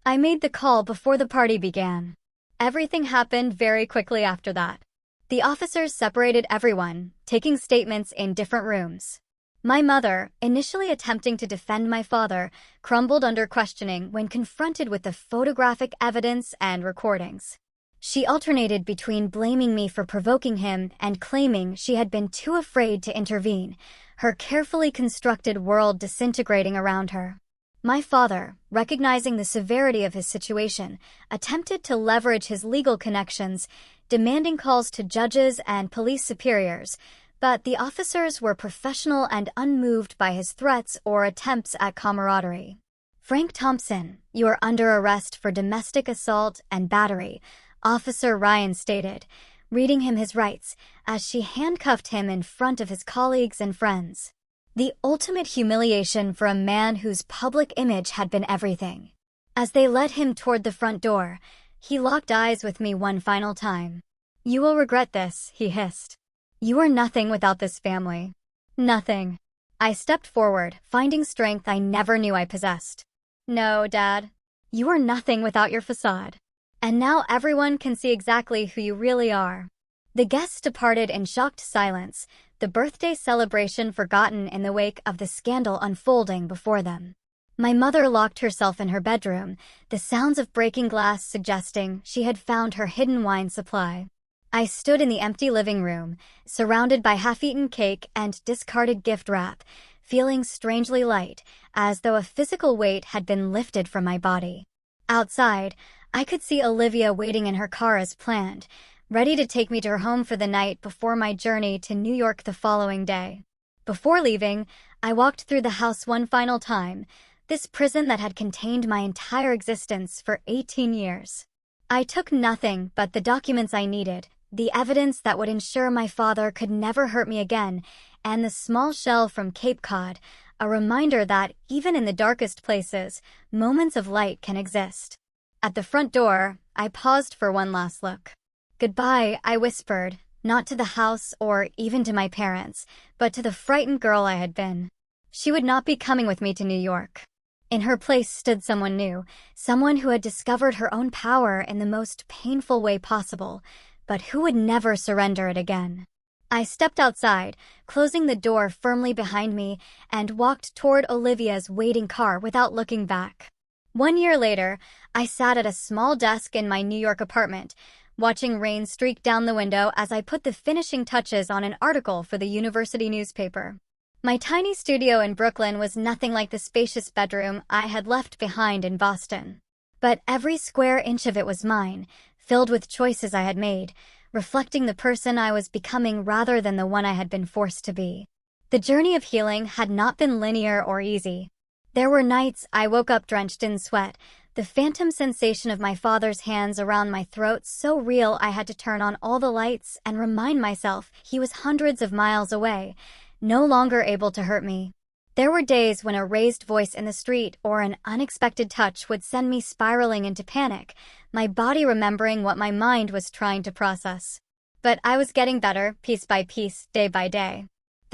I made the call before the party began. Everything happened very quickly after that. The officers separated everyone, taking statements in different rooms. My mother, initially attempting to defend my father, crumbled under questioning when confronted with the photographic evidence and recordings. She alternated between blaming me for provoking him and claiming she had been too afraid to intervene, her carefully constructed world disintegrating around her. My father, recognizing the severity of his situation, attempted to leverage his legal connections, demanding calls to judges and police superiors, but the officers were professional and unmoved by his threats or attempts at camaraderie. Frank Thompson, you are under arrest for domestic assault and battery, Officer Ryan stated, reading him his rights as she handcuffed him in front of his colleagues and friends. The ultimate humiliation for a man whose public image had been everything. As they led him toward the front door, he locked eyes with me one final time. You will regret this, he hissed. You are nothing without this family. Nothing. I stepped forward, finding strength I never knew I possessed. No, Dad. You are nothing without your facade. And now everyone can see exactly who you really are. The guests departed in shocked silence, the birthday celebration forgotten in the wake of the scandal unfolding before them. My mother locked herself in her bedroom, the sounds of breaking glass suggesting she had found her hidden wine supply. I stood in the empty living room, surrounded by half-eaten cake and discarded gift wrap, feeling strangely light, as though a physical weight had been lifted from my body. Outside, I could see Olivia waiting in her car as planned, ready to take me to her home for the night before my journey to New York the following day. Before leaving, I walked through the house one final time, this prison that had contained my entire existence for 18 years. I took nothing but the documents I needed, the evidence that would ensure my father could never hurt me again, and the small shell from Cape Cod, a reminder that, even in the darkest places, moments of light can exist. At the front door, I paused for one last look. Goodbye, I whispered, not to the house or even to my parents, but to the frightened girl I had been. She would not be coming with me to New York. In her place stood someone new, someone who had discovered her own power in the most painful way possible, but who would never surrender it again. I stepped outside, closing the door firmly behind me, and walked toward Olivia's waiting car without looking back. 1 year later, I sat at a small desk in my New York apartment, watching rain streak down the window as I put the finishing touches on an article for the university newspaper. My tiny studio in Brooklyn was nothing like the spacious bedroom I had left behind in Boston. But every square inch of it was mine, filled with choices I had made, reflecting the person I was becoming rather than the one I had been forced to be. The journey of healing had not been linear or easy. There were nights I woke up drenched in sweat, the phantom sensation of my father's hands around my throat so real I had to turn on all the lights and remind myself he was hundreds of miles away, no longer able to hurt me. There were days when a raised voice in the street or an unexpected touch would send me spiraling into panic, my body remembering what my mind was trying to process. But I was getting better, piece by piece, day by day.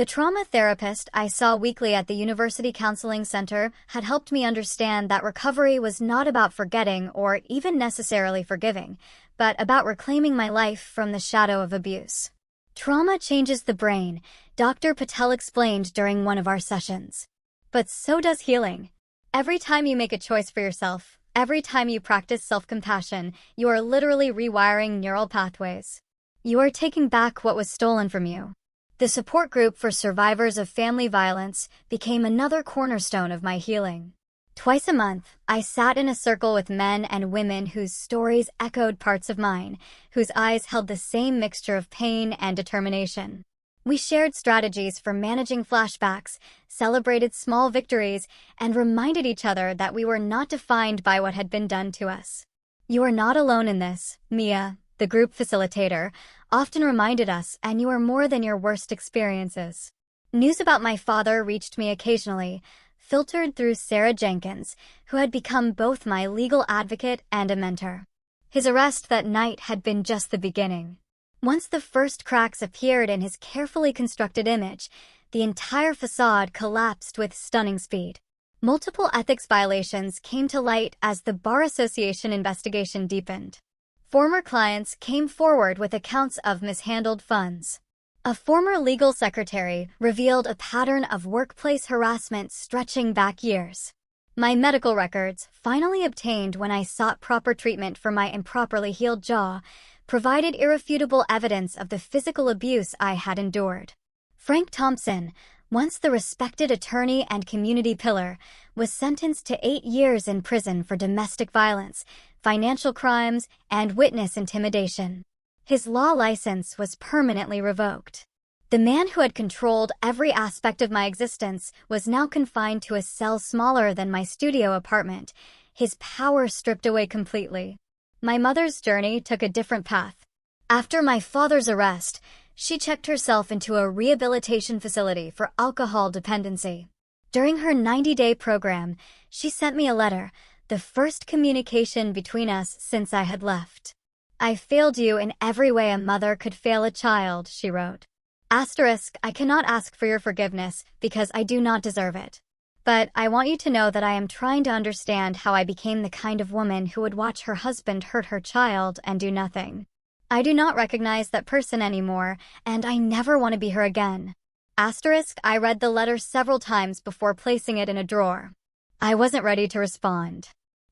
The trauma therapist I saw weekly at the University Counseling Center had helped me understand that recovery was not about forgetting or even necessarily forgiving, but about reclaiming my life from the shadow of abuse. Trauma changes the brain, Dr. Patel explained during one of our sessions. But so does healing. Every time you make a choice for yourself, every time you practice self-compassion, you are literally rewiring neural pathways. You are taking back what was stolen from you. The support group for survivors of family violence became another cornerstone of my healing. Twice a month, I sat in a circle with men and women whose stories echoed parts of mine, whose eyes held the same mixture of pain and determination. We shared strategies for managing flashbacks, celebrated small victories, and reminded each other that we were not defined by what had been done to us. "You are not alone in this," Mia, the group facilitator, often reminded us, "and you are more than your worst experiences." News about my father reached me occasionally, filtered through Sarah Jenkins, who had become both my legal advocate and a mentor. His arrest that night had been just the beginning. Once the first cracks appeared in his carefully constructed image, the entire facade collapsed with stunning speed. Multiple ethics violations came to light as the Bar Association investigation deepened. Former clients came forward with accounts of mishandled funds. A former legal secretary revealed a pattern of workplace harassment stretching back years. My medical records, finally obtained when I sought proper treatment for my improperly healed jaw, provided irrefutable evidence of the physical abuse I had endured. Frank Thompson, once the respected attorney and community pillar, was sentenced to 8 years in prison for domestic violence, financial crimes, and witness intimidation. His law license was permanently revoked. The man who had controlled every aspect of my existence was now confined to a cell smaller than my studio apartment, his power stripped away completely. My mother's journey took a different path. After my father's arrest, she checked herself into a rehabilitation facility for alcohol dependency. During her 90-day program, she sent me a letter, the first communication between us since I had left. "I failed you in every way a mother could fail a child," she wrote. Asterisk, I cannot ask for your forgiveness because I do not deserve it. But I want you to know that I am trying to understand how I became the kind of woman who would watch her husband hurt her child and do nothing. I do not recognize that person anymore, and I never want to be her again. Asterisk, I read the letter several times before placing it in a drawer. I wasn't ready to respond.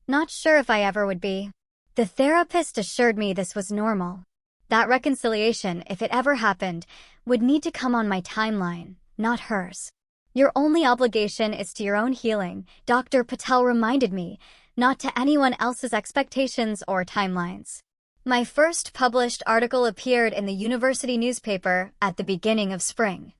Not sure if I ever would be. The therapist assured me this was normal. That reconciliation, if it ever happened, would need to come on my timeline, not hers. Your only obligation is to your own healing, Dr. Patel reminded me, not to anyone else's expectations or timelines. My first published article appeared in the university newspaper at the beginning of spring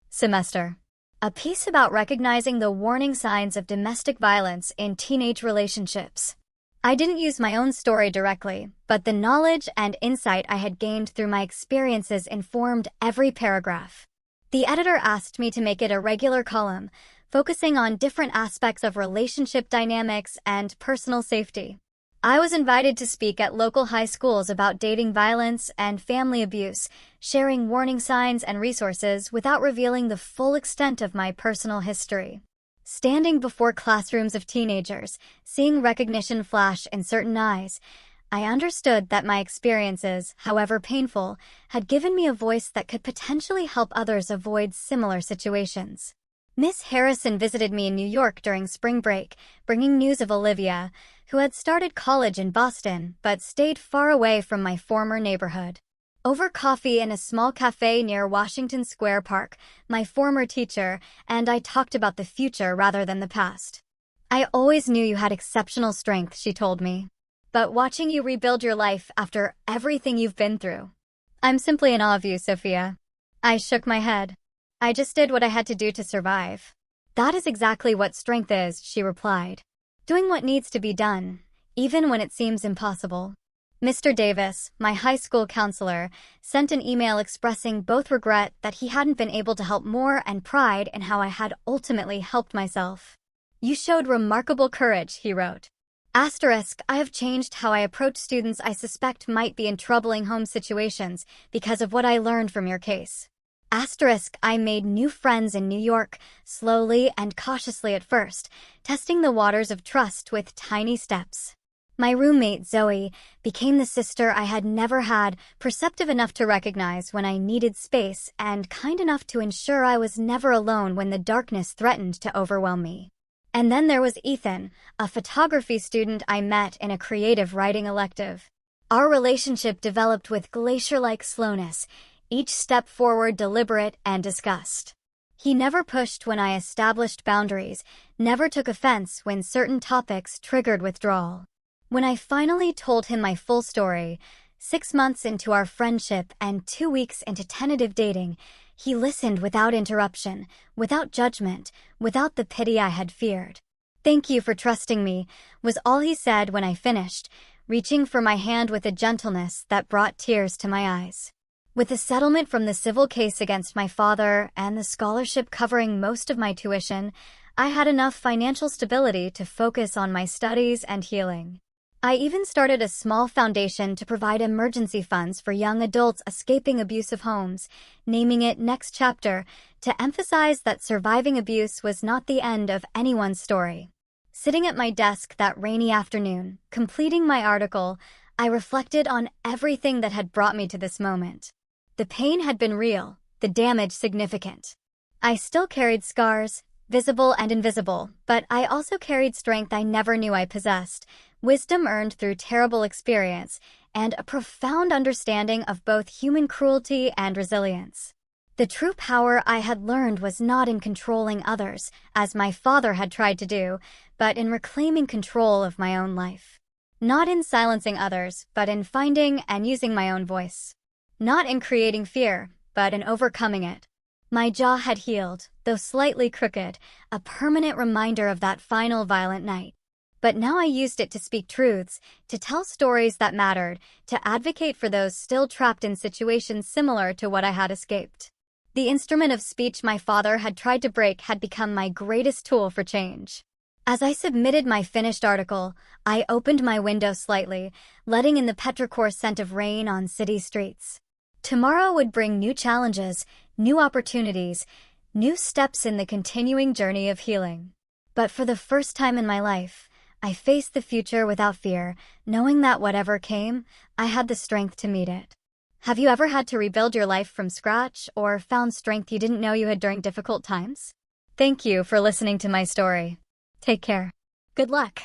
semester. A piece about recognizing the warning signs of domestic violence in teenage relationships. I didn't use my own story directly, but the knowledge and insight I had gained through my experiences informed every paragraph. The editor asked me to make it a regular column, focusing on different aspects of relationship dynamics and personal safety. I was invited to speak at local high schools about dating violence and family abuse, sharing warning signs and resources without revealing the full extent of my personal history. Standing before classrooms of teenagers, seeing recognition flash in certain eyes, I understood that my experiences, however painful, had given me a voice that could potentially help others avoid similar situations. Miss Harrison visited me in New York during spring break, bringing news of Olivia, who had started college in Boston but stayed far away from my former neighborhood. Over coffee in a small cafe near Washington Square Park, my former teacher and I talked about the future rather than the past. "I always knew you had exceptional strength," she told me. "But watching you rebuild your life after everything you've been through. I'm simply in awe of you, Sophia." I shook my head. "I just did what I had to do to survive." "That is exactly what strength is," she replied. "Doing what needs to be done, even when it seems impossible." Mr. Davis, my high school counselor, sent an email expressing both regret that he hadn't been able to help more and pride in how I had ultimately helped myself. "You showed remarkable courage," he wrote. Asterisk, I have changed how I approach students I suspect might be in troubling home situations because of what I learned from your case. I made new friends in New York, slowly and cautiously at first, testing the waters of trust with tiny steps. My roommate, Zoe, became the sister I had never had, perceptive enough to recognize when I needed space and kind enough to ensure I was never alone when the darkness threatened to overwhelm me. And then there was Ethan, a photography student I met in a creative writing elective. Our relationship developed with glacier-like slowness, each step forward deliberate and discussed. He never pushed when I established boundaries, never took offense when certain topics triggered withdrawal. When I finally told him my full story, 6 months into our friendship and 2 weeks into tentative dating, he listened without interruption, without judgment, without the pity I had feared. "Thank you for trusting me," was all he said when I finished, reaching for my hand with a gentleness that brought tears to my eyes. With the settlement from the civil case against my father and the scholarship covering most of my tuition, I had enough financial stability to focus on my studies and healing. I even started a small foundation to provide emergency funds for young adults escaping abusive homes, naming it Next Chapter, to emphasize that surviving abuse was not the end of anyone's story. Sitting at my desk that rainy afternoon, completing my article, I reflected on everything that had brought me to this moment. The pain had been real, the damage significant. I still carried scars, visible and invisible, but I also carried strength I never knew I possessed, wisdom earned through terrible experience, and a profound understanding of both human cruelty and resilience. The true power I had learned was not in controlling others, as my father had tried to do, but in reclaiming control of my own life. Not in silencing others, but in finding and using my own voice. Not in creating fear, but in overcoming it. My jaw had healed, though slightly crooked, a permanent reminder of that final violent night. But now I used it to speak truths, to tell stories that mattered, to advocate for those still trapped in situations similar to what I had escaped. The instrument of speech my father had tried to break had become my greatest tool for change. As I submitted my finished article, I opened my window slightly, letting in the petrichor scent of rain on city streets. Tomorrow would bring new challenges, new opportunities, new steps in the continuing journey of healing. But for the first time in my life, I faced the future without fear, knowing that whatever came, I had the strength to meet it. Have you ever had to rebuild your life from scratch or found strength you didn't know you had during difficult times? Thank you for listening to my story. Take care. Good luck.